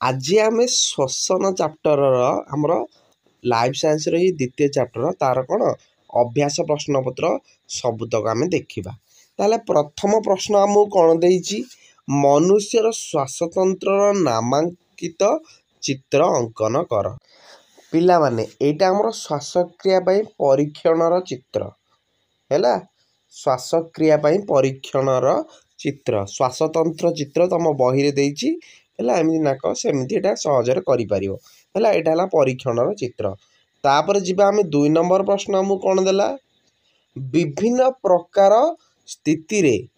आज आम श्वसन चैप्टर आमर लाइफ साइंस री द्वितीय चैप्टर तार कौन अभ्यास प्रश्नपत्र सबुतक आम देखा। ताले प्रथम प्रश्न आमको कौन देइछि मनुष्यर श्वासतंत्र नामांकित चित्र अंकन कर। पिला माने एटा हमर श्वासक्रिया परीक्षण चित्र हैला। श्वासक्रिया परीक्षण चित्र श्वासतंत्र चित्र तुम बही रे देइछि हैला। एमती नाक सेमती एटा सहजरे करि परिबो हैला। एटा हला परीक्षण चित्र। तापर जिबा आमे 2 नंबर प्रश्न हमु कोन देला विभिन्न प्रकार स्थिति रे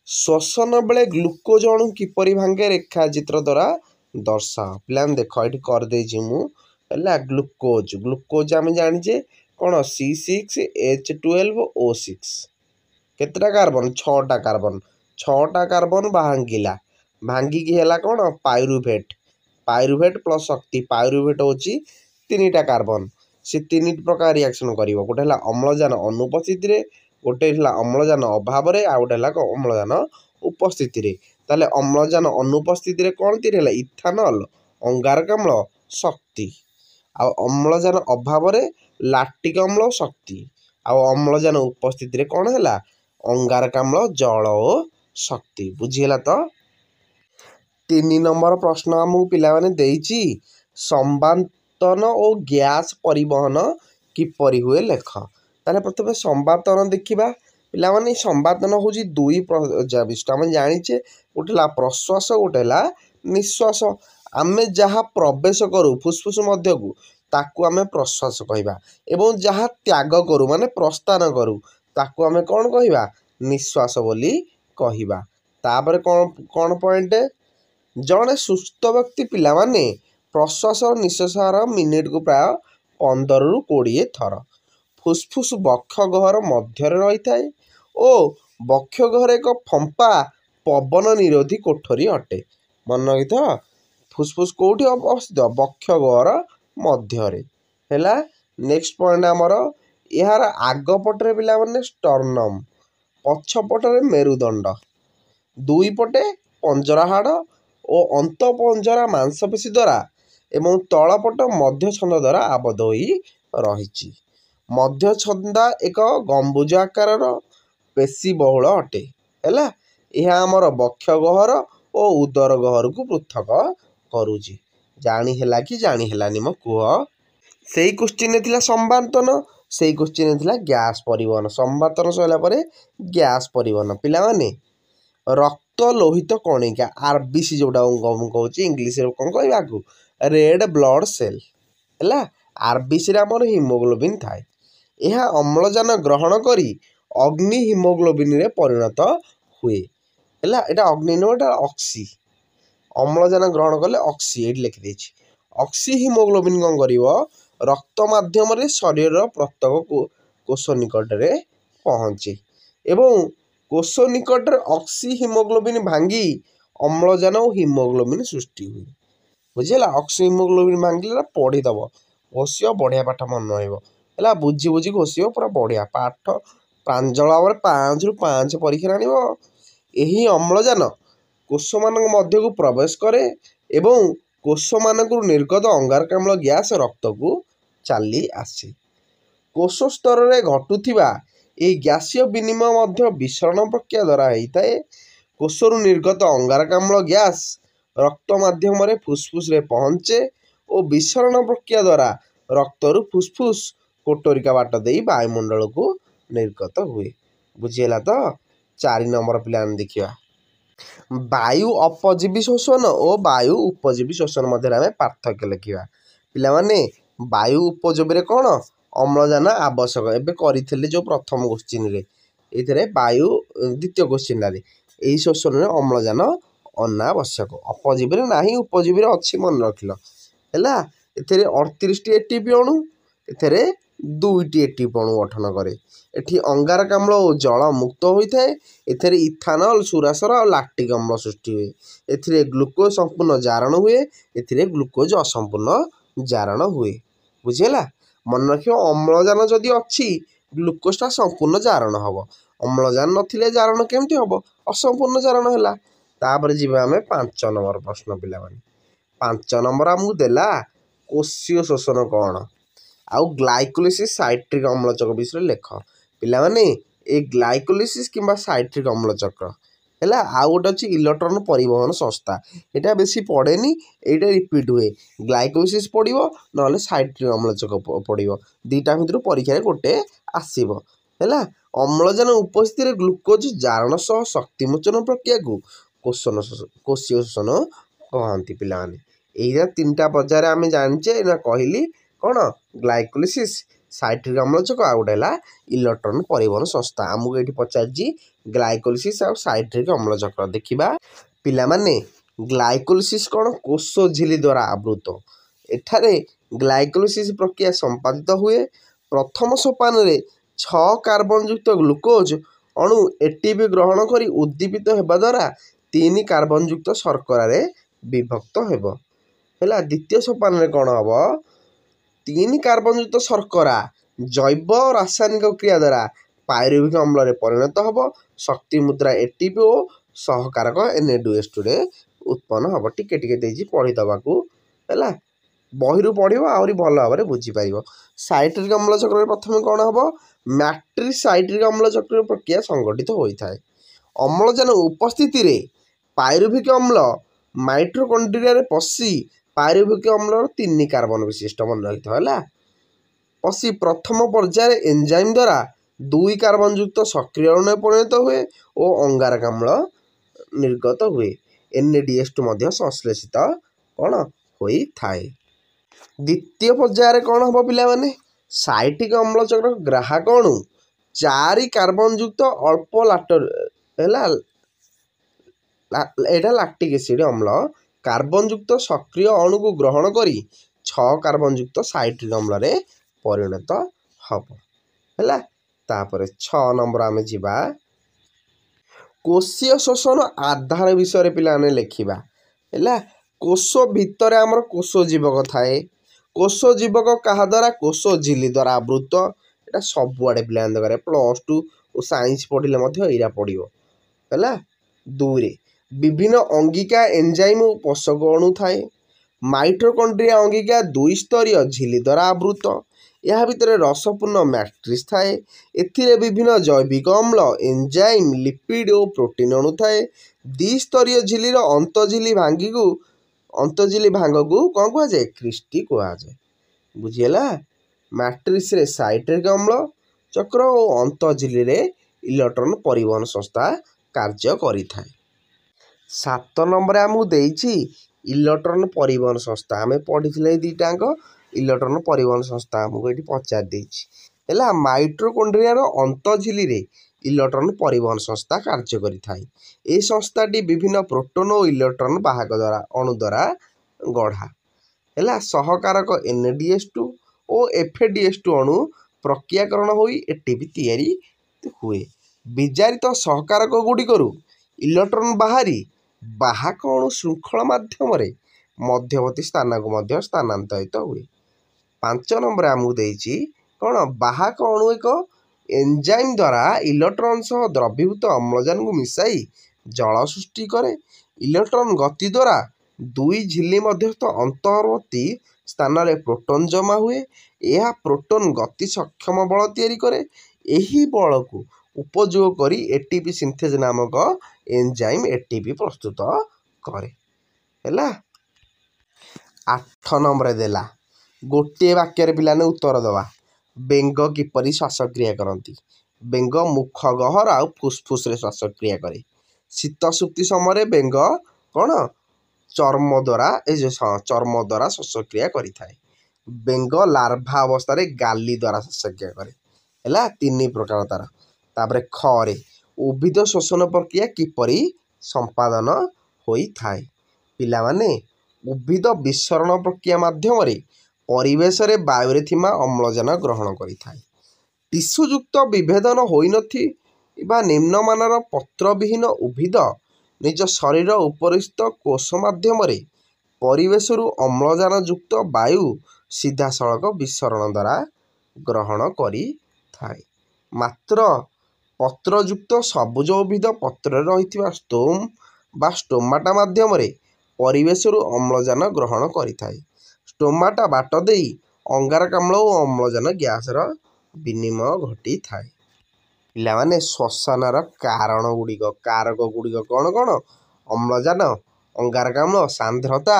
श्वसन बेले ग्लूकोज अणु किपरि भांगे रेखा चित्र द्वारा दर्शा। प्लान देखो एठी कर देछि मु हैला। ग्लूकोज ग्लूकोज आमे जानिजे कोन C6H12O6 केतटा कार्बन 6टा कार्बन 6टा कार्बन भांगिला भांगिकी हैला कोन पायरुवेट पायरुवेट प्लस शक्ति पायरुवेट होची 3टा कार्बन से 3 प्रकार रिएक्शन करिवो। गोटे हला अम्लजान अनुपस्थिति रे गोटे हला अम्लजान अभाव रे आ गोटे हला अम्लजान उपस्थिति रे। ताले अम्लजान अनुपस्थिति रे कोन तीर हला इथानल अंगारक अम्ल शक्ति आ अम्लजान अभाव रे लैक्टिक अम्ल शक्ति आ अम्लजान उपस्थिति रे कोन हला अंगारकाम्ल जल और शक्ति। बुझीला तो 3 नंबर प्रश्न आमको पिला माने देइछि संवातन और गैस परिवहन किपरि हुए लेख। ताले प्रथमे संवातन देखिबा पिला माने संवातन होची दुई विशिष्ट आम जानिचे गोटे ला प्रश्वास गोटे ला निश्वास। आमे जहाँ प्रवेश करू फुसफुस मध्य को ताकू आमे प्रश्वास कहबा एवं जहाँ त्याग करू माने प्रस्थान करू ताकू आमे कौन कहिबा निश्वास बोली कहिबा। तापर कौन कौन पॉइंट जड़े सुस्थ व्यक्ति पिला माने प्रश्वास और निश्वास मिनिट को प्राय 15 रु 20 थर फुसफुस बक्ष गहर मध्य रही थाए और बक्ष गहर एक फंपा पवन निरोधी कोठरी अटे। मन रखी था फुसफुस कौटी अवस्थित बक्ष गहर मध्य है। नेक्स्ट पॉइंट आमर यार आगपटे पिला माने स्टर्नम पछपटे मेरुदंड दुई पटे पंजरा हाड़ और अंत पंजरा मांसपेशी द्वारा एवं तलपट मध्य छंद द्वारा आबद्ध होई रही। मध्य छंदा एक गंबुज आकार पेशी बहुल अटे है। यह आमर बक्ष गहर और उदर गहर को पृथक करुची। जानी हैला कि जानी हैलानी मो कुह। सेई क्वेश्चन थिला संवातन से क्वेश्चन थिला गैस परिवहन। संवातन सैला परे गैस परिवहन पिला माने रक्त लोहित कणिका आरबीसी जोटा कहूँ इंग्लीश रे कौन कहबा को रेड ब्लड सेल है। आरबीसी रे हमर हिमोग्लोबिन थाए। यह अम्लजान ग्रहण करी अग्नि हिमोग्लोबिन रे परिणत हुए है। एटा अग्नि नो एटा ऑक्सी अम्लजान ग्रहण कले ऑक्सी एट लिखि देछि। ऑक्सी हिमोग्लोबिन कौन करिवो रक्त माध्यम रे शरीर प्रत्येक कोष निकट रे पहुँचे एवं कोष निकट रे ऑक्सी हिमोग्लोबिन भांगी अम्लजान और हिमोग्लोबिन सृष्टि हुए। बुझेला ऑक्सी हिमोग्लोबिन भांगिले पढ़ीदब घोषियो बढ़िया पाठ मन रहा है। बुझी बुझी घोषियो पूरा बढ़िया पाठ प्रांजल 5 रु 5 परीक्षा आनिबो। एही अम्लजान कोष मान मध्य को प्रवेश करे एवं कोष मान निर्गत अंगारकाम्ल गैस रक्त को चली आसे। कोष स्तर रे घटुथिबा ए गैसीय विनिमय मध्य विसरण प्रक्रिया द्वारा होता है। कोषरु निर्गत अंगारकाम्ल गैस रक्त माध्यम रे फुसफुस रे पहुँचे और विसरण प्रक्रिया द्वारा रक्तरु फुसफुस कोटरिका बाट दे वायुमंडल को निर्गत हुए। बुझीला तो 4 नंबर प्लान देखिया वायु अपजीवी शोषण और वायु उपजीवी शोषण मध्य आम पार्थक्य लिखा। पिला माने वायु उपजीवी कौन अम्लजान आवश्यक एवं करी जो प्रथम क्वेश्चन रे ये वायु द्वितीय क्वेश्चन यही शोषण में अम्लजान अनावश्यक अपजीवी ना उपजीवी अच्छी मन रखिल है। एथे 38 एटीपी अणु एथे 2टी एटीपी अणु गठन करे। एठी अंगारकाम्ल और जल मुक्त होता है। एथे इथानल सुरासर और लैक्टिक अम्ल सृष्टि हुए। एथिरे ग्लूकोज संपूर्ण जारण हुए एथिरे ग्लूकोज असंपूर्ण जारण हुए। बुझेला मन रखियो अम्लजान जदि अच्छी ग्लूकोजटा संपूर्ण जारण हम अम्लजान नथिले जारण केमती हम असंपूर्ण जारण है। तापर जी आम 5 नंबर प्रश्न पिला माने ପାଞ୍ଚ ନମ୍ବର ଆମକୁ ଦେଲା କୋଷୀୟ ଶୋଷଣ କ'ଣ ଆଉ ଗ୍ଲାଇକୋଲିସିସ୍ ସାଇଟ୍ରିକ୍ ଅମ୍ଳଚକ୍ର ବିଷୟରେ ଲେଖ। ପିଲାମାନେ ଏ ଗ୍ଲାଇକୋଲିସିସ୍ କିମ୍ବା ସାଇଟ୍ରିକ୍ ଅମ୍ଳଚକ୍ର ହେଲା। ଆଉ ଗୋଟେ ଅଛି ଇଲେକ୍ଟ୍ରନ୍ ପରିବହନ ସଂସ୍ଥା। ଏଇଟା ବେଶୀ ପଡ଼େନି, ଏଇଟା ରିପିଟ୍ ହୁଏ। ଗ୍ଲାଇକୋଲିସିସ୍ ପଡ଼ିବ ନହେଲେ ସାଇଟ୍ରିକ୍ ଅମ୍ଳଚକ୍ର ପଡ଼ିବ। ଦୁଇଟା ଭିତରୁ ପରୀକ୍ଷାରେ ଗୋଟେ ଆସିବ ହେଲା। ଅମ୍ଳଜାନ ଉପସ୍ଥିତିରେ ଗ୍ଲୁକୋଜ୍ ଜାରଣ ସହ ଶକ୍ତିମୋଚନ ପ୍ରକ୍ରିୟାକୁ କୋଷୀୟ ଶୋଷଣ କହନ୍ତି। ପିଲାମାନେ ଏଇଟା ତିନିଟା ପର୍ଯ୍ୟାୟରେ ଆମେ ଜାଣିଛେ ନା କହିଲି କ'ଣ ଗ୍ଲାଇକୋଲିସିସ୍ ସାଇଟ୍ରିକ୍ ଅମ୍ଳଚକ୍ର ଆଉ ଗୋଟେ ହେଲା ଇଲେକ୍ଟ୍ରନ୍ ପରିବହନ ସଂସ୍ଥା। ଆମକୁ ଏଇଠି ପଚାରିଛି ଗ୍ଲାଇକୋଲିସିସ୍ ଆଉ ସାଇଟ୍ରିକ୍ ଅମ୍ଳଚକ୍ର। ଦେଖିବା ପିଲାମାନେ ଗ୍ଲାଇକୋଲିସିସ୍ କ'ଣ କୋଷ ଝିଲ୍ଲି ଦ୍ୱାରା ଆବୃତ। ଏଠାରେ ଗ୍ଲାଇକୋଲିସିସ୍ ପ୍ରକ୍ରିୟା ସମ୍ପାଦିତ ହୁଏ। ପ୍ରଥମ ସୋପାନରେ 6 କାର୍ବନ ଯୁକ୍ତ ଗ୍ଲୁକୋଜ୍ ଅଣୁ ଏଟିପି ଗ୍ରହଣ କରି ଉଦ୍ଦୀପିତ ହେବା ଦ୍ୱାରା 3 କାର୍ବନ ଯୁକ୍ତ ଶର୍କରାରେ ବିଭକ୍ତ ହେବ ହେଲା। ଦ୍ୱିତୀୟ ସୋପାନରେ କ'ଣ ହେବ? 3 କାର୍ବନ ଯୁକ୍ତ ଶର୍କରା ଜୈବ ରାସାୟନିକ କ୍ରିୟା ଦ୍ୱାରା ପାଇରୁଭିକ ଅମ୍ଳରେ ପରିଣତ ହେବ। ଶକ୍ତି ମୁଦ୍ରା ଏଟିପି ଓ ସହକାରକ Na2H2ରେ ଉତ୍ପନ୍ନ ହେବ। ଟିକେ ଟିକେ ଦେଇଛି ପଢ଼ିଦେବାକୁ ହେଲା। ବହିରୁ ପଢ଼ିବ ଆହୁରି ଭଲ ଭାବରେ ବୁଝିପାରିବ। ସାଇଟ୍ରିକ୍ ଅମ୍ଳଚକ୍ରରେ ପ୍ରଥମେ କ'ଣ ହେବ? ମ୍ୟାଟ୍ରିକ୍ସ ସାଇଟ୍ରିକ୍ ଅମ୍ଳଚକ୍ର ପ୍ରକ୍ରିୟା ସଂଗଠିତ ହୋଇଥାଏ। ଅମ୍ଳଜାନ ଉପସ୍ଥିତିରେ ପାଇରୁଭିକ ଅମ୍ଳ ମାଇଟୋକଣ୍ଡ୍ରିଆରେ ପଶି ପାଇରୁଭିକ ଅମ୍ଳର 3 କାର୍ବନ ବିଶିଷ୍ଟ ମନେ ରଖିଥିବ ହେଲା। ପଶି ପ୍ରଥମ ପର୍ଯ୍ୟାୟରେ ଏନ୍ଜାଇମ୍ ଦ୍ୱାରା 2 କାର୍ବନ ଯୁକ୍ତ ସକ୍ରିୟ ଅଣୁରେ ପରିଣତ ହୁଏ ଓ ଅଙ୍ଗାରକାମ୍ଳ ନିର୍ଗତ ହୁଏ। NADH2 ମଧ୍ୟ ସଂଶ୍ଳେଷିତ କ'ଣ ହୋଇଥାଏ। ଦ୍ୱିତୀୟ ପର୍ଯ୍ୟାୟରେ କ'ଣ ହେବ ପିଲାମାନେ? ସାଇଟ୍ରିକ୍ ଅମ୍ଳଚକ୍ର ଗ୍ରାହକ ଅଣୁ 4 କାର୍ବନ ଯୁକ୍ତ ଅଳ୍ପ ହେଲା ଏଇଟା ଲାକ୍ଟିକ୍ ଏସିଡ୍ ଅମ୍ଳ କାର୍ବନ ଯୁକ୍ତ ସକ୍ରିୟ ଅଣୁକୁ ଗ୍ରହଣ କରି 6 କାର୍ବନ ଯୁକ୍ତ ସାଇଟ୍ରିକ୍ ଅମ୍ଳରେ ପରିଣତ ହେବ ହେଲା। ତାପରେ 6 ନମ୍ବର ଆମେ ଯିବା କୋଷୀୟ ଶୋଷଣ ଆଧାର ବିଷୟରେ ପିଲାମାନେ ଲେଖିବା ହେଲା। କୋଷ ଭିତରେ ଆମର କୋଷ ଜୀବକ ଥାଏ। କୋଷ ଜୀବକ କାହା ଦ୍ୱାରା? କୋଷ ଝିଲ୍ଲି ଦ୍ୱାରା ଆବୃତ। ଏଇଟା ସବୁଆଡ଼େ ପିଲାମାନେ ଦରକାର। +2 ଓ ସାଇନ୍ସ ପଢ଼ିଲେ ମଧ୍ୟ ଏଇଟା ପଡ଼ିବ ହେଲା। 2ରେ ବିଭିନ୍ନ ଅଙ୍ଗିକା ଏନ୍ଜାଇମ୍ ଓ ପୋଷକ ଅଣୁ ଥାଏ। ମାଇଟୋକଣ୍ଡ୍ରିଆ ଅଙ୍ଗିକା 2 ସ୍ତରୀୟ ଝିଲ୍ଲି ଦ୍ୱାରା ଆବୃତ। ଏହା ଭିତରେ ରସପୂର୍ଣ୍ଣ ମ୍ୟାଟ୍ରିକ୍ସ ଥାଏ। ଏଥିରେ ବିଭିନ୍ନ ଜୈବିକ ଅମ୍ଳ ଏନ୍ଜାଇମ୍ ଲିପିଡ୍ ଓ ପ୍ରୋଟିନ୍ ଅଣୁ ଥାଏ। 2 ସ୍ତରୀୟ ଝିଲ୍ଲିର ଅନ୍ତଃଝିଲ୍ଲି ଭାଙ୍ଗକୁ କ'ଣ କୁହାଯାଏ? କ୍ରିଷ୍ଟି କୁହାଯାଏ। ବୁଝିହେଲା। ମ୍ୟାଟ୍ରିକ୍ସରେ ସାଇଟ୍ରିକ୍ ଅମ୍ଳ ଚକ୍ର ଓ ଅନ୍ତଃଝିଲ୍ଲିରେ ଇଲେକ୍ଟ୍ରନ୍ ପରିବହନ ସଂସ୍ଥା କାର୍ଯ୍ୟ କରିଥାଏ। 7 ନମ୍ବରରେ ଆମକୁ ଦେଇଛି ଇଲେକ୍ଟ୍ରନ୍ ପରିବହନ ସଂସ୍ଥା। ଆମେ ପଢ଼ିଥିଲେ ଏଇ ଦୁଇଟାଙ୍କ ଇଲେକ୍ଟ୍ରନ୍ ପରିବହନ ସଂସ୍ଥା ଆମକୁ ଏଇଠି ପଚାରି ଦେଇଛି ହେଲା। ମାଇଟୋକଣ୍ଡ୍ରିଆର ଅନ୍ତଃଝିଲ୍ଲିରେ ଇଲେକ୍ଟ୍ରନ୍ ପରିବହନ ସଂସ୍ଥା କାର୍ଯ୍ୟ କରିଥାଏ। ଏହି ସଂସ୍ଥାଟି ବିଭିନ୍ନ ପ୍ରୋଟୋନ୍ ଓ ଇଲେକ୍ଟ୍ରନ୍ ବାହକ ଅଣୁ ଦ୍ୱାରା ଗଢ଼ା ହେଲା। ସହକାରକ NADH2 ଓ FADH2 ଅଣୁ ପ୍ରକ୍ରିୟାକରଣ ହୋଇ ଏଟିପି ତିଆରି ହୁଏ। ବିଜାରିତ ସହକାରକ ଗୁଡ଼ିକରୁ ଇଲେକ୍ଟ୍ରନ୍ ବାହାରି ବାହକ ଅଣୁ ଶୃଙ୍ଖଳ ମାଧ୍ୟମରେ ମଧ୍ୟବର୍ତ୍ତୀ ସ୍ଥାନକୁ ମଧ୍ୟ ସ୍ଥାନାନ୍ତରିତ ହୁଏ। 5 ନମ୍ବରରେ ଆମକୁ ଦେଇଛି କ'ଣ? ବାହକ ଅଣୁ ଏକ ଏନ୍ଜାଇମ୍ ଦ୍ୱାରା ଇଲେକ୍ଟ୍ରନ୍ ସହ ଦ୍ରବୀଭୂତ ଅମ୍ଳଜାନକୁ ମିଶାଇ ଜଳ ସୃଷ୍ଟି କରେ। ଇଲେକ୍ଟ୍ରନ୍ ଗତି ଦ୍ୱାରା 2 ଝିଲ୍ଲି ମଧ୍ୟସ୍ଥ ଅନ୍ତର୍ବର୍ତ୍ତୀ ସ୍ଥାନରେ ପ୍ରୋଟୋନ୍ ଜମା ହୁଏ। ଏହା ପ୍ରୋଟୋନ୍ ଗତି ସକ୍ଷମ ବଳ ତିଆରି କରେ। ଏହି ବଳକୁ ଉପଯୋଗ କରି ଏଟିପି ସିନ୍ଥେଜ୍ ନାମକ ଏନ୍ଜାଇମ୍ ଏଟିପି ପ୍ରସ୍ତୁତ କରେ ହେଲା। 8 ନମ୍ବରରେ ଦେଲା ଗୋଟିଏ ବାକ୍ୟରେ ପିଲାମାନେ ଉତ୍ତର ଦେବା। ବେଙ୍ଗ କିପରି ଶ୍ୱାସକ୍ରିୟା କରନ୍ତି? ବେଙ୍ଗ ମୁଖ ଗହ୍ୱର ଆଉ ଫୁସ୍ଫୁସ୍ରେ ଶ୍ୱାସକ୍ରିୟା କରେ। ଶୀତ ସୁପ୍ତି ସମୟରେ ବେଙ୍ଗ କ'ଣ? ଚର୍ମ ଦ୍ୱାରା ଶ୍ୱାସକ୍ରିୟା କରିଥାଏ। ବେଙ୍ଗ ଲାର୍ଭା ଅବସ୍ଥାରେ ଗାଲି ଦ୍ୱାରା ଶ୍ୱାସକ୍ରିୟା କରେ ହେଲା। 3 ପ୍ରକାର ତାର। ତାପରେ ଖରେ ଉଦ୍ଭିଦ ଶୋଷଣ ପ୍ରକ୍ରିୟା କିପରି ସମ୍ପାଦନ ହୋଇଥାଏ? ପିଲାମାନେ ଉଦ୍ଭିଦ ବିସରଣ ପ୍ରକ୍ରିୟା ମାଧ୍ୟମରେ ପରିବେଶରେ ବାୟୁରେ ଥିବା ଅମ୍ଳଜାନ ଗ୍ରହଣ କରିଥାଏ। ଟିସ୍ୟୁଯୁକ୍ତ ବିଭେଦନ ହୋଇନଥିବା ନିମ୍ନମାନର ପତ୍ରବିହୀନ ଉଦ୍ଭିଦ ନିଜ ଶରୀର ଉପରିସ୍ଥ କୋଷ ମାଧ୍ୟମରେ ପରିବେଶରୁ ଅମ୍ଳଜାନ ଯୁକ୍ତ ବାୟୁ ସିଧାସଳଖ ବିସରଣ ଦ୍ୱାରା ଗ୍ରହଣ କରିଥାଏ। ମାତ୍ର ପତ୍ରଯୁକ୍ତ ସବୁଜ ଉଦ୍ଭିଦ ପତ୍ରରେ ରହିଥିବା ଷ୍ଟୋମ୍ ବା ଷ୍ଟୋମାଟା ମାଧ୍ୟମରେ ପରିବେଶରୁ ଅମ୍ଳଜାନ ଗ୍ରହଣ କରିଥାଏ। ଷ୍ଟୋମାଟା ବାଟ ଦେଇ ଅଙ୍ଗାରକାମ୍ଳ ଓ ଅମ୍ଳଜାନ ଗ୍ୟାସର ବିନିମୟ ଘଟିଥାଏ। ପିଲାମାନେ ଶ୍ଵସନର କାରଣ ଗୁଡ଼ିକ କାରକ ଗୁଡ଼ିକ କ'ଣ କ'ଣ? ଅମ୍ଳଜାନ, ଅଙ୍ଗାରକାମ୍ଳ, ସାନ୍ଦ୍ରତା,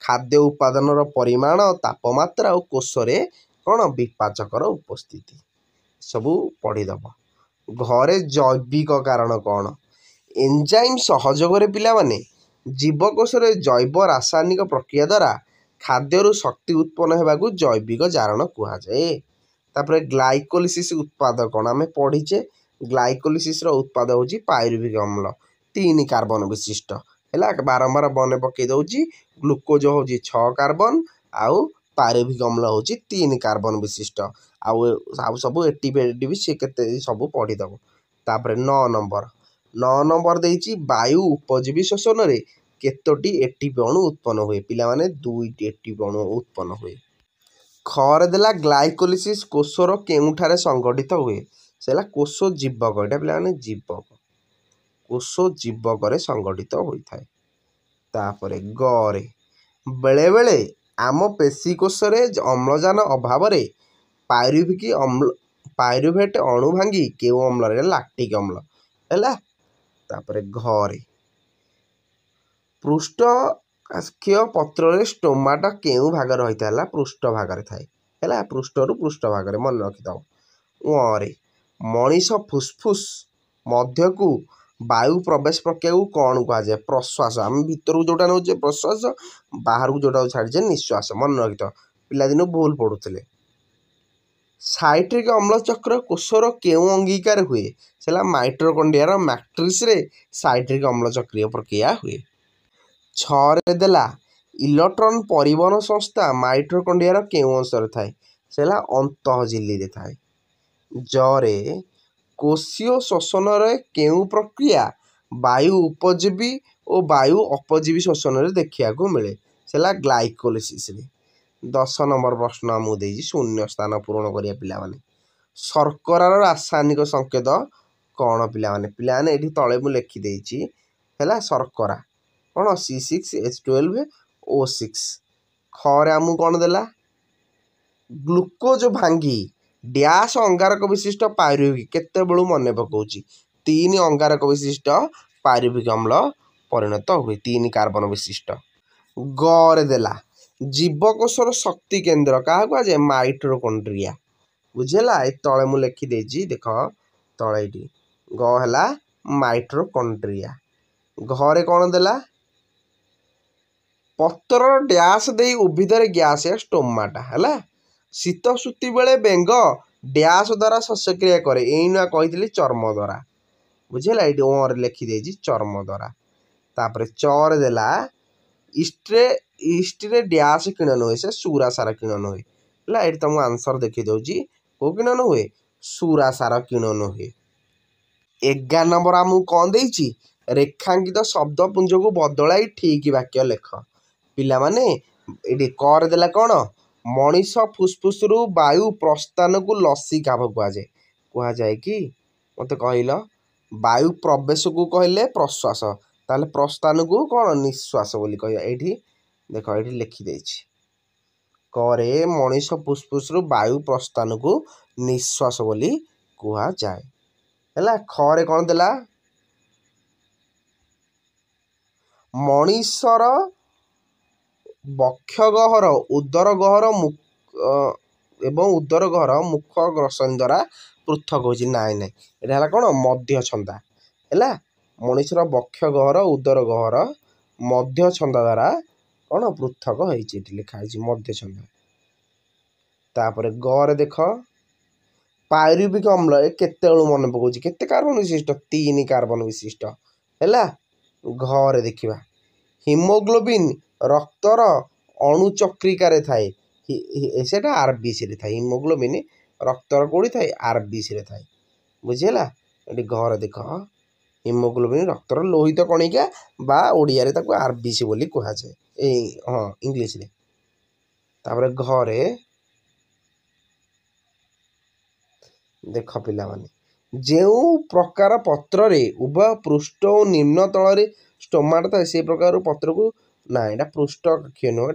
ଖାଦ୍ୟ ଉପାଦାନର ପରିମାଣ, ତାପମାତ୍ରା ଓ କୋଷରେ କ'ଣ ବିପାଚକର ଉପସ୍ଥିତି ସବୁ ପଢ଼ିଦେବ। ଘରେ ଜୈବିକ କାରଣ କ'ଣ? ଏନ୍ଜାଇମ୍ ସହଯୋଗରେ ପିଲାମାନେ ଜୀବକୋଷରେ ଜୈବ ରାସାୟନିକ ପ୍ରକ୍ରିୟା ଦ୍ୱାରା ଖାଦ୍ୟରୁ ଶକ୍ତି ଉତ୍ପନ୍ନ ହେବାକୁ ଜୈବିକ ଜାରଣ କୁହାଯାଏ। ତାପରେ ଗ୍ଲାଇକୋଲିସିସ୍ ଉତ୍ପାଦ କ'ଣ ଆମେ ପଢ଼ିଛେ। ଗ୍ଲାଇକୋଲିସିସ୍ର ଉତ୍ପାଦ ହେଉଛି ପାଇରୁଭିକ ଅମ୍ଳ 3 କାର୍ବନ ବିଶିଷ୍ଟ ହେଲା। ବାରମ୍ବାର ମନେ ପକାଇ ଦେଉଛି। ଗ୍ଲୁକୋଜ ହେଉଛି 6 କାର୍ବନ ଆଉ ପାଇରୁଭିକ ଅମ୍ଳ ହେଉଛି 3 କାର୍ବନ ବିଶିଷ୍ଟ। ଆଉ ସବୁ ଏଟିପି ସେ କେତେ ସବୁ ପଢ଼ିଦେବ। ତାପରେ 9 ନମ୍ବର ଦେଇଛି ବାୟୁ ଉପଜୀବୀ ଶୋଷଣରେ କେତୋଟି ଏଟିପି ଅଣୁ ଉତ୍ପନ୍ନ ହୁଏ? ପିଲାମାନେ 2ଟି ଏଟିପି ଅଣୁ ଉତ୍ପନ୍ନ ହୁଏ। ଖରେ ଦେଲା ଗ୍ଲାଇକୋଲିସିସ୍ କୋଷର କେଉଁଠାରେ ସଂଗଠିତ ହୁଏ? ସେ ହେଲା କୋଷ ଜୀବକ। ଏଇଟା ପିଲାମାନେ ଜୀବକ, କୋଷ ଜୀବକରେ ସଂଗଠିତ ହୋଇଥାଏ। ତାପରେ ଗରେ ବେଳେବେଳେ ଆମ ପେଶୀକୋଷରେ ଅମ୍ଳଜାନ ଅଭାବରେ ପାଇରୁଭେଟ ଅଣୁ ଭାଙ୍ଗି କେଉଁ ଅମ୍ଳରେ? ଲାକ୍ଟିକ୍ ଅମ୍ଳ ହେଲା। ତାପରେ ଘରେ ପୃଷ୍ଠକାକ୍ଷୀୟ ପତ୍ରରେ ଷ୍ଟୋମାଟା କେଉଁ ଭାଗରେ ରହିଥାଏ? ହେଲା ପୃଷ୍ଠ ଭାଗରେ ଥାଏ ହେଲା। ପୃଷ୍ଠରୁ ପୃଷ୍ଠ ଭାଗରେ ମନେ ରଖିଥାଉ। ରେ ମଣିଷ ଫୁସଫୁସ୍ ମଧ୍ୟକୁ ବାୟୁ ପ୍ରବେଶ ପ୍ରକ୍ରିୟାକୁ କ'ଣ କୁହାଯାଏ? ପ୍ରଶ୍ୱାସ। ଆମେ ଭିତରକୁ ଯେଉଁଟା ନେଉଛେ ପ୍ରଶ୍ୱାସ, ବାହାରକୁ ଯେଉଁଟାକୁ ଛାଡ଼ିଛେ ନିଶ୍ୱାସ। ମନେ ରଖିଥାଉ, ପିଲାଦିନୁ ଭୁଲ ପଢ଼ୁଥିଲେ। ସାଇଟ୍ରିକ୍ ଅମ୍ଳ ଚକ୍ର କୋଷର କେଉଁ ଅଙ୍ଗୀକାରେ ହୁଏ? ସେ ହେଲା ମାଇଟୋକଣ୍ଡ୍ରିଆର ମ୍ୟାଟ୍ରିକ୍ସରେ ସାଇଟ୍ରିକ୍ ଅମ୍ଳ ଚକ୍ରୀୟ ପ୍ରକ୍ରିୟା ହୁଏ। 6ରେ ଦେଲା ଇଲେକ୍ଟ୍ରନ୍ ପରିବହନ ସଂସ୍ଥା ମାଇଟୋକଣ୍ଡ୍ରିଆର କେଉଁ ଅଂଶରେ ଥାଏ? ସେ ହେଲା ଅନ୍ତଃଝିଲ୍ଲିରେ ଥାଏ। ରେ କୋଷୀୟ ଶୋଷଣରେ କେଉଁ ପ୍ରକ୍ରିୟା ବାୟୁ ଉପଜୀବୀ ଓ ବାୟୁ ଅପଜୀବୀ ଶୋଷଣରେ ଦେଖିବାକୁ ମିଳେ? ସେ ହେଲା ଗ୍ଲାଇକୋଲିସିସ୍ରେ। 10 ନମ୍ବର ପ୍ରଶ୍ନ ଆମକୁ ଦେଇଛି, ଶୂନ୍ୟ ସ୍ଥାନ ପୂରଣ କରିବା ପିଲାମାନେ। ଶର୍କରାର ରାସାୟନିକ ସଂକେତ କ'ଣ ପିଲାମାନେ? ପିଲାମାନେ ଏଠି ତଳେ ମୁଁ ଲେଖିଦେଇଛି ହେଲା। ଶର୍କରା କ'ଣ? C6H12O6। ଖରେ ଆମକୁ କ'ଣ ଦେଲା? ଗ୍ଲୁକୋଜ ଭାଙ୍ଗି ଡ୍ୟାସ୍ ଅଙ୍ଗାରକ ବିଶିଷ୍ଟ ପାଇରୁଭିକ କେତେବେଳୁ ମନେ ପକାଉଛି? 3 ଅଙ୍ଗାରକ ବିଶିଷ୍ଟ ପାଇରୁଭିକ ଅମ୍ଳ ପରିଣତ ହୁଏ, 3 କାର୍ବନ ବିଶିଷ୍ଟ। ଗରେ ଦେଲା ଜୀବକୋଷର ଶକ୍ତି କେନ୍ଦ୍ର କାହାକୁ କୁହାଯାଏ? ମାଇଟୋକଣ୍ଡ୍ରିଆ। ବୁଝିଲା? ଏ ତଳେ ମୁଁ ଲେଖିଦେଇଛି, ଦେଖ ତଳେ ଏଇଠି ଗ ହେଲା ମାଇଟୋକଣ୍ଡ୍ରିଆ। ଘରେ କ'ଣ ଦେଲା? ପତ୍ରର ଡ୍ୟାସ୍ ଦେଇ ଉଦ୍ଭିଦରେ ଗ୍ୟାସ ଷ୍ଟୋମାଟା ହେଲା। ଶୀତ ସୂତି ବେଳେ ବେଙ୍ଗ ଡ୍ୟାସ୍ ଦ୍ୱାରା ଶ୍ୱାସକ୍ରିୟା କରେ? ଏଇନା କହିଥିଲି ଚର୍ମ ଦ୍ୱାରା। ବୁଝିଲା? ଏଇଠି ଓରେ ଲେଖିଦେଇଛି ଚର୍ମ ଦ୍ୱାରା। ତାପରେ 6ରେ ଦେଲା ଇଷ୍ଟରେ ଡ୍ୟାସ୍ କିଣନ ହୁଏ? ସେ ସୁରାସାର କିଣନ ହୁଏ ହେଲା। ଏଇଠି ତମକୁ ଆନ୍ସର ଦେଖିଦେଉଛି। କେଉଁ କିଣନ ହୁଏ? ସୁରାସାର କିଣନ ହୁଏ। 11 ନମ୍ବର ଆମକୁ କ'ଣ ଦେଇଛି? ରେଖାଙ୍କିତ ଶବ୍ଦପୁଞ୍ଜକୁ ବଦଳାଇ ଠିକ୍ ବାକ୍ୟ ଲେଖ। ପିଲାମାନେ ଏଠି କରେ ଦେଲା କ'ଣ? ମଣିଷ ଫୁସଫୁସରୁ ବାୟୁ ପ୍ରସ୍ଥାନକୁ ଲସିକାଭ କୁହାଯାଏ। କୁହାଯାଏ କି? ମୋତେ କହିଲ। ବାୟୁ ପ୍ରବେଶକୁ କହିଲେ ପ୍ରଶ୍ୱାସ, ତାହେଲେ ପ୍ରସ୍ଥାନକୁ କ'ଣ? ନିଶ୍ୱାସ ବୋଲି କହିବା। ଏଇଠି ଦେଖ ଏଇଠି ଲେଖିଦେଇଛି। କରେ ମଣିଷ ଫୁସଫୁସରୁ ବାୟୁ ପ୍ରସ୍ଥାନକୁ ନିଶ୍ୱାସ ବୋଲି କୁହାଯାଏ ହେଲା। ଖରେ କ'ଣ ଦେଲା? ମଣିଷର ବକ୍ଷଗହ୍ୱର, ଉଦର ଗହ୍ୱର ଏବଂ ଉଦର ଗହ୍ୱର ମୁଖ ଗ୍ରସନୀ ଦ୍ୱାରା ପୃଥକ ହେଉଛି। ନାଇଁ ଏଇଟା ହେଲା କ'ଣ? ମଧ୍ୟଛନ୍ଦା ହେଲା। ମଣିଷର ବକ୍ଷଗହ୍ୱର, ଉଦର ଗହ୍ୱର ମଧ୍ୟଛନ୍ଦା ଦ୍ୱାରା କ'ଣ ପୃଥକ ହେଇଛି? ଏଠି ଲେଖା ହେଇଛି ମଧ୍ୟଛନ୍ଦା। ତାପରେ ଗରେ ଦେଖ ପାଇରୁଭିକ ଅମ୍ଳ କେତେବେଳୁ ମନେ ପକାଉଛି? କେତେ କାର୍ବନ ବିଶିଷ୍ଟ? 3 କାର୍ବନ ବିଶିଷ୍ଟ ହେଲା। ଘରେ ଦେଖିବା ହିମୋଗ୍ଲୋବିନ୍ ରକ୍ତର ଅଣୁଚକ୍ରିକାରେ ଥାଏ। ସେଟା RBCରେ ଥାଏ। ହିମୋଗ୍ଲୋବିନ୍ ରକ୍ତର କେଉଁଠି ଥାଏ? RBCରେ ଥାଏ। ବୁଝିହେଲା? ଏଠି ଘରେ ଦେଖ ହିମୋଗ୍ଲୋବିନ୍ ରକ୍ତର ଲୋହିତ କଣିକା ବା ଓଡ଼ିଆରେ ତାକୁ RBC ବୋଲି କୁହାଯାଏ, ଇଂଲିଶରେ। ତାପରେ ଘରେ ଦେଖ ପିଲାମାନେ, ଯେଉଁ ପ୍ରକାର ପତ୍ରରେ ଉଭୟ ପୃଷ୍ଠ ଓ ନିମ୍ନ ତଳରେ ଷ୍ଟୋମାଟା ଥାଏ, ସେ ପ୍ରକାର ପତ୍ରକୁ ନା ଏଇଟା ପୃଷ୍ଠ କକ୍ଷୀୟ ନୁହଁ,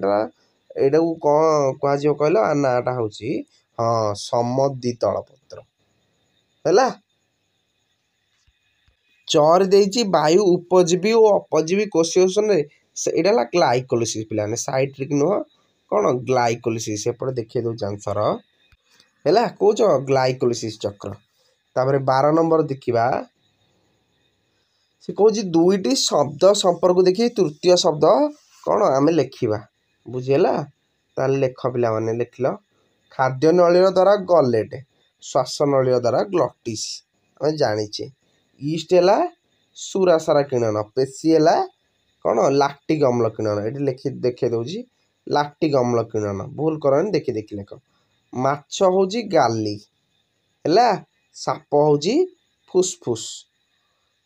ଏଇଟାକୁ କ'ଣ କୁହାଯିବ କହିଲ? ନାଁଟା ହେଉଛି ହଁ ସମଦ୍ୱିତଳ ପତ୍ର ହେଲା। ଚରେ ଦେଇଛି ବାୟୁ ଉପଜୀବୀ ଓ ଅପଜୀବୀ କୋଷୀୟ ଶୋଷଣରେ ଏଇଟା ହେଲା ଗ୍ଲାଇକୋଲିସିସ୍ ପିଲାମାନେ, ସାଇଟ୍ରିକ୍ ନୁହଁ, କ'ଣ ଗ୍ଲାଇକୋଲିସିସ୍। ଏପଟେ ଦେଖେଇ ଦେଉଛି ଆନ୍ସର ହେଲା, କହୁଛ ଗ୍ଲାଇକୋଲିସିସ୍ ଚକ୍ର। ତାପରେ 12 ନମ୍ବର ଦେଖିବା, ସେ କହୁଛି ଦୁଇଟି ଶବ୍ଦ ସମ୍ପର୍କ ଦେଖି ତୃତୀୟ ଶବ୍ଦ କ'ଣ ଆମେ ଲେଖିବା, ବୁଝିହେଲା? ତାହେଲେ ଲେଖ ପିଲାମାନେ, ଲେଖିଲ। ଖାଦ୍ୟ ନଳୀର ଦ୍ୱାରା ଗଲେଟ୍, ଶ୍ୱାସନଳୀର ଦ୍ୱାରା ଗ୍ଲଟିସ୍ ଆମେ ଜାଣିଛେ। ଇଷ୍ଟ ହେଲା ସୁରାସାର କିରଣ, ପେଶୀ ହେଲା କ'ଣ ଲାକ୍ଟିକ୍ ଅମ୍ଳ କିରଣ। ଏଠି ଦେଖେଇ ଦେଉଛି ଲାକ୍ଟିକ୍ ଅମ୍ଳ କିରଣ, ଭୁଲ କରନି, ଦେଖି ଲେଖ। ମାଛ ହେଉଛି ଗାଲି ହେଲା, ସାପ ହେଉଛି ଫୁସଫୁସ୍।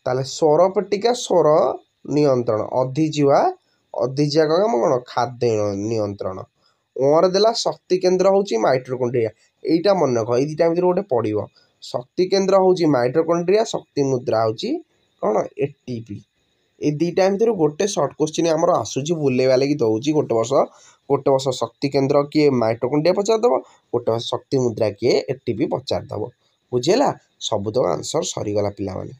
ତାହେଲେ ସ୍ୱର ପେଟିକା ସ୍ୱର ନିୟନ୍ତ୍ରଣ, ଅଧିଜିଆ କ'ଣ ଖାଦ୍ୟ ନିୟନ୍ତ୍ରଣ। ଓଁରେ ଦେଲା ଶକ୍ତି କେନ୍ଦ୍ର ହେଉଛି ମାଇଟୋକଣ୍ଡ୍ରିଆ, ଏଇଟା ମନେ ରଖ, ଏଇ ଦୁଇଟା ଭିତରୁ ଗୋଟେ ପଡ଼ିବ। ଶକ୍ତି କେନ୍ଦ୍ର ହେଉଛି ମାଇଟୋକଣ୍ଡ୍ରିଆ, ଶକ୍ତି ମୁଦ୍ରା ହେଉଛି କ'ଣ ଏଟିପି। ଏଇ ଦୁଇଟା ଭିତରୁ ଗୋଟେ ସର୍ଟ କୋଶ୍ଚିନ୍ ଆମର ଆସୁଛି, ବୁଲେଇବା ଲାଗି ଦେଉଛି ଗୋଟେ ବର୍ଷ ଶକ୍ତି କେନ୍ଦ୍ର କିଏ ମାଇଟୋକଣ୍ଡ୍ରିଆ ପଚାରିଦେବ, ଗୋଟେ ବର୍ଷ ଶକ୍ତି ମୁଦ୍ରା କିଏ ଏଟିପି ପଚାରିଦେବ, ବୁଝିହେଲା? ସବୁତକ ଆନ୍ସର ସରିଗଲା ପିଲାମାନେ।